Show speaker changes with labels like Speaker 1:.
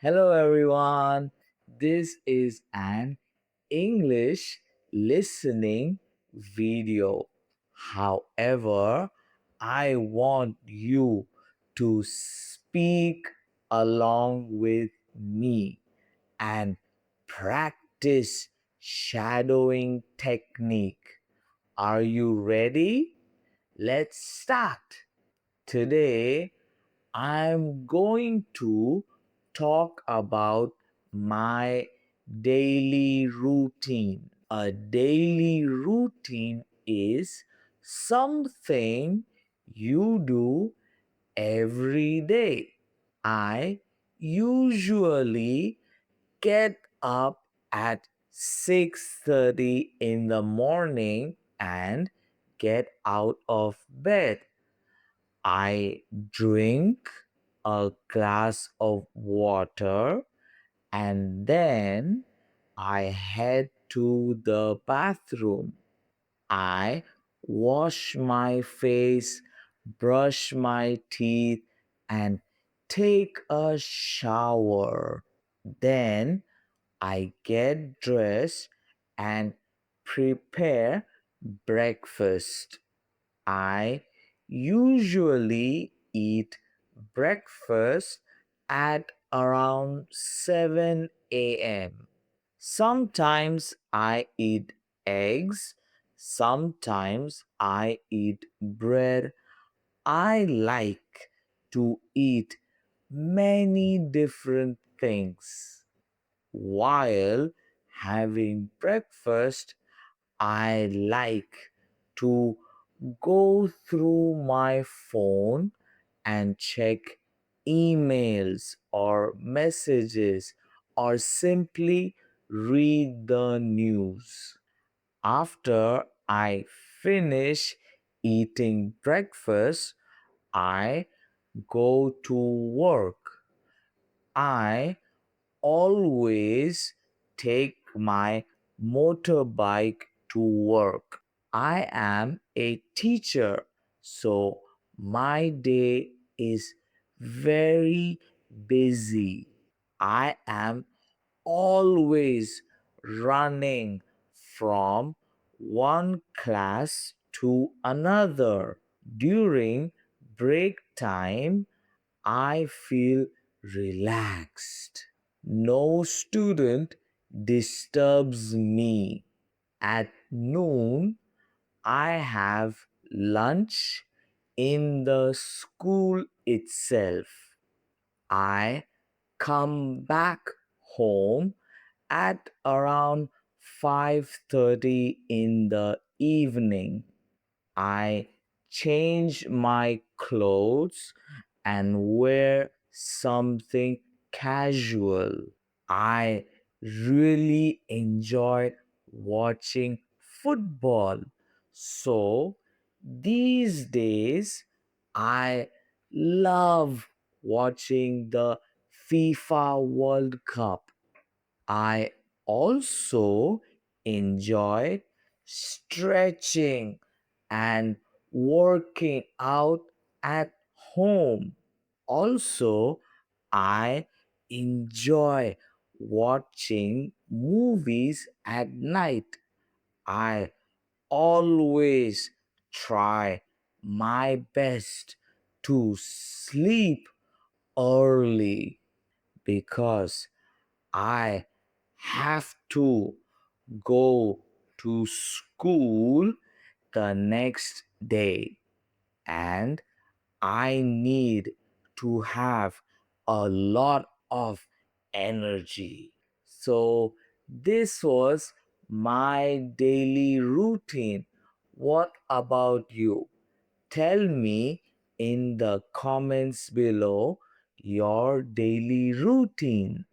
Speaker 1: Hello, everyone. This is an English listening video. However, I want you to speak along with me and practice shadowing technique. Are you ready? Let's start. Today, I'm going to talk about my daily routine. A daily routine is something you do every day. I usually get up at 6:30 in the morning and get out of bed. I drink a glass of water and then I head to the bathroom. I wash my face, brush my teeth, and take a shower. Then I get dressed and prepare breakfast. I usually eat breakfast at around 7 a.m. Sometimes I eat eggs, sometimes I eat bread. I like to eat many different things. While having breakfast, I like to go through my phone and check emails or messages or simply read the news. After I finish eating breakfast, I go to work. I always take my motorbike to work. I am a teacher, so my day is very busy. I am always running from one class to another. During break time, I feel relaxed. No student disturbs me. At noon, I have lunch in the school itself. I come back home at around 5:30 in the evening. I change my clothes and wear something casual. I really enjoy watching football. So these days, I love watching the FIFA World Cup. I also enjoy stretching and working out at home. Also, I enjoy watching movies at night. I always try my best to sleep early because I have to go to school the next day and I need to have a lot of energy. So, this was my daily routine. What about you? Tell me in the comments below your daily routine.